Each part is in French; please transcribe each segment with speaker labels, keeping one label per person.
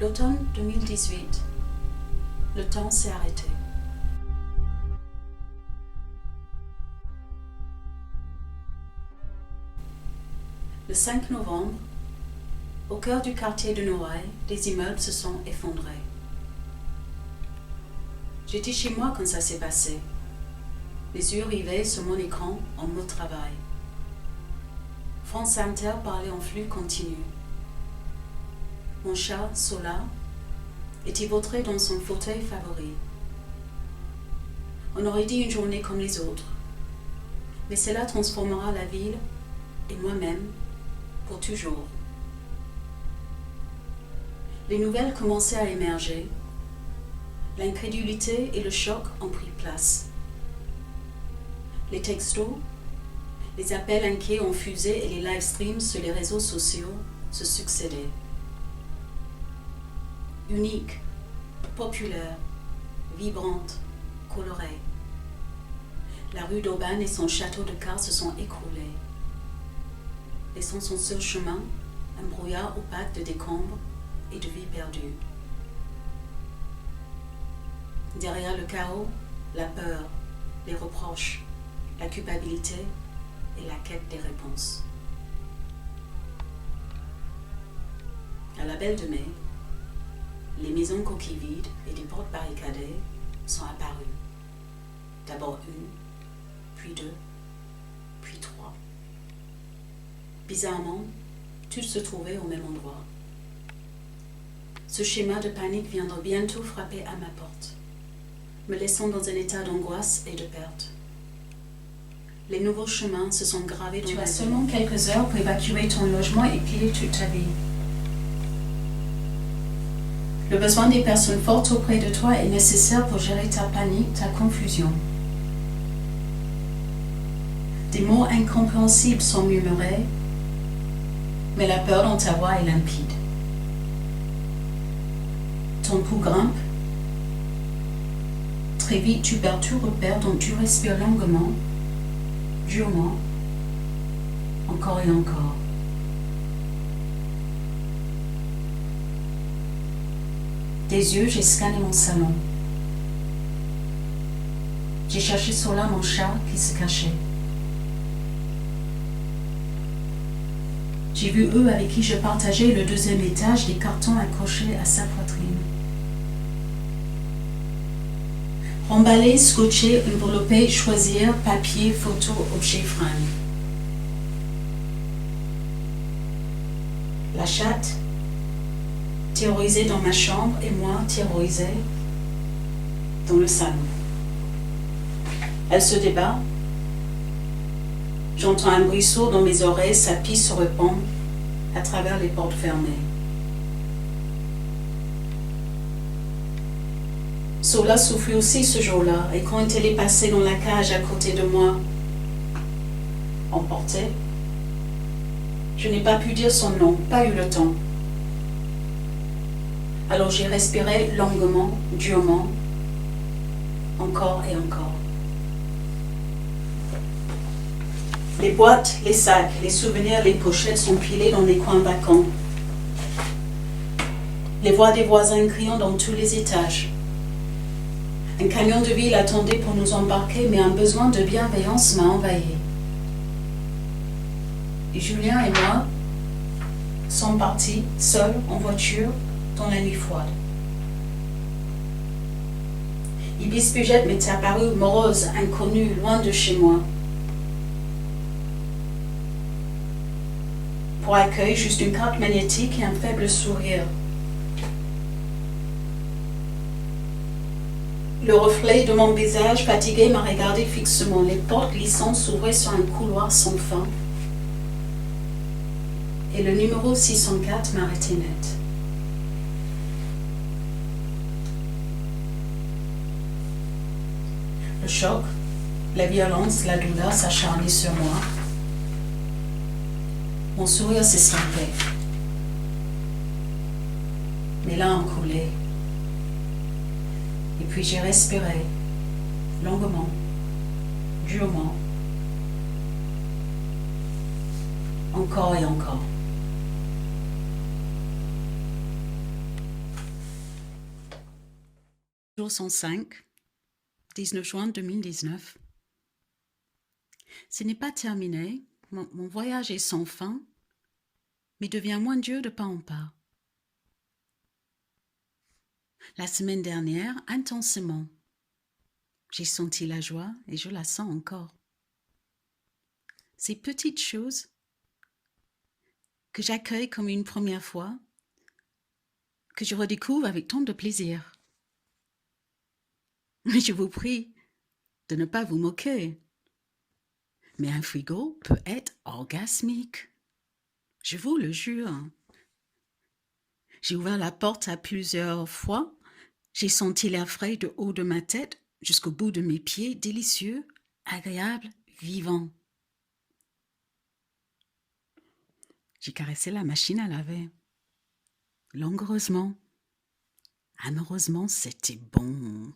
Speaker 1: L'automne 2018. Le temps s'est arrêté. Le 5 novembre, au cœur du quartier de Noailles, des immeubles se sont effondrés. J'étais chez moi quand ça s'est passé, les yeux rivés sur mon écran en mode travail. France Inter parlait en flux continu. Mon chat, Sola, était vautré dans son fauteuil favori. On aurait dit une journée comme les autres, mais cela transformera la ville et moi-même pour toujours. Les nouvelles commençaient à émerger. L'incrédulité et le choc ont pris place. Les textos, les appels inquiets ont fusé et les live streams sur les réseaux sociaux se succédaient. Unique, populaire, vibrante, colorée. La rue d'Aubagne et son château de cartes se sont écroulés, laissant son seul chemin un brouillard opaque de décombres et de vies perdues. Derrière le chaos, la peur, les reproches, la culpabilité et la quête des réponses. À la Belle de Mai, les maisons coquilles vides et des portes barricadées sont apparues. D'abord une, puis deux, puis trois. Bizarrement, toutes se trouvaient au même endroit. Ce schéma de panique viendra bientôt frapper à ma porte, me laissant dans un état d'angoisse et de perte. Les nouveaux chemins se sont gravés dans ma vie. Tu as seulement quelques heures pour évacuer ton logement et piler toute ta vie. Le besoin des personnes fortes auprès de toi est nécessaire pour gérer ta panique, ta confusion. Des mots incompréhensibles sont murmurés, mais la peur dans ta voix est limpide. Ton pouls grimpe. Très vite, tu perds tout repère, donc tu respires longuement, durement, encore et encore. Des yeux, j'ai scanné mon salon. J'ai cherché Sola, mon chat, qui se cachait. J'ai vu eux avec qui je partageais le deuxième étage, des cartons accrochés à sa poitrine. Remballer, scotcher, envelopper, choisir, papier, photo, objet, fringue. La chatte, terrorisée dans ma chambre et moi terrorisée dans le salon. Elle se débat. J'entends un bruit sourd dans mes oreilles, sa pisse se répand à travers les portes fermées. Sola souffrit aussi ce jour-là, et quand elle est passée dans la cage à côté de moi, emportée, je n'ai pas pu dire son nom, pas eu le temps. Alors j'ai respiré longuement, durement, encore et encore. Les boîtes, les sacs, les souvenirs, les pochettes sont pilés dans les coins vacants. Les voix des voisins criant dans tous les étages. Un camion de ville attendait pour nous embarquer, mais un besoin de bienveillance m'a envahi. Et Julien et moi sommes partis, seuls, en voiture, dans la nuit froide. Ibis Puget m'est apparu morose, inconnue, loin de chez moi. Pour accueil, juste une carte magnétique et un faible sourire. Le reflet de mon visage fatigué m'a regardé fixement. Les portes glissantes s'ouvraient sur un couloir sans fin. Et le numéro 604 m'arrêtait net. Le choc, la violence, la douleur s'acharnaient sur moi. Mon sourire s'estompait. Mes larmes coulaient. Et puis j'ai respiré, longuement, durement, encore et encore. Jour 105, 19 juin 2019. Ce n'est pas terminé, mon voyage est sans fin, mais devient moins dur de pas en pas. La semaine dernière, intensément, j'ai senti la joie et je la sens encore. Ces petites choses que j'accueille comme une première fois, que je redécouvre avec tant de plaisir. Mais je vous prie de ne pas vous moquer. Mais un frigo peut être orgasmique. Je vous le jure. J'ai ouvert la porte à plusieurs fois. J'ai senti l'air frais de haut de ma tête jusqu'au bout de mes pieds, délicieux, agréable, vivant. J'ai caressé la machine à laver. Langoureusement, amoureusement, c'était bon.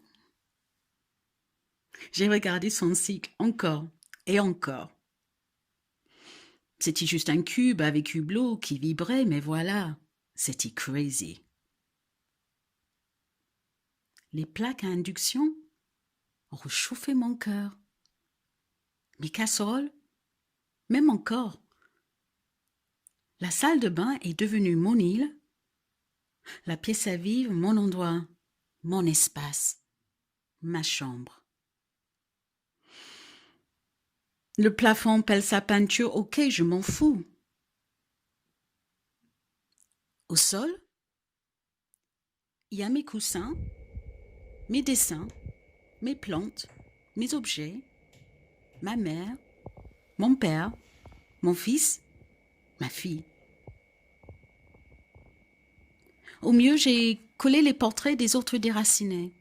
Speaker 1: J'ai regardé son cycle encore et encore. C'était juste un cube avec hublot qui vibrait, mais voilà, c'était crazy. Les plaques à induction ont réchauffé mon cœur. Mes casseroles, même encore. La salle de bain est devenue mon île, la pièce à vivre mon endroit, mon espace, ma chambre. Le plafond pèle sa peinture, ok, je m'en fous. Au sol, il y a mes coussins, mes dessins, mes plantes, mes objets, ma mère, mon père, mon fils, ma fille. Au mieux, j'ai collé les portraits des autres déracinés.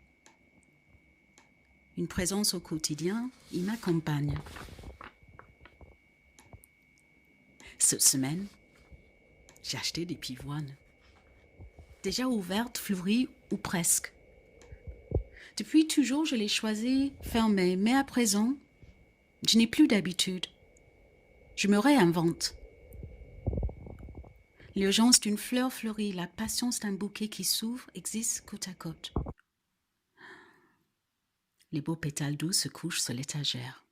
Speaker 1: Une présence au quotidien, il m'accompagne. Cette semaine, j'ai acheté des pivoines. Déjà ouvertes, fleuries ou presque. Depuis toujours, je les choisis fermées, mais à présent, je n'ai plus d'habitude. Je me réinvente. L'urgence d'une fleur fleurie, la patience d'un bouquet qui s'ouvre existe côte à côte. Les beaux pétales doux se couchent sur l'étagère.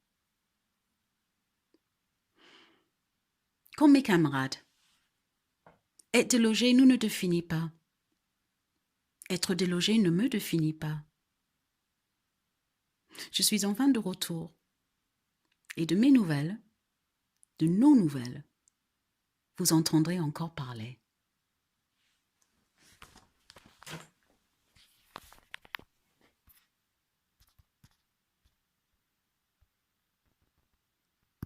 Speaker 1: Comme mes camarades, être délogé nous ne définit pas. Être délogé ne me définit pas. Je suis enfin de retour. Et de mes nouvelles, de nos nouvelles, vous entendrez encore parler.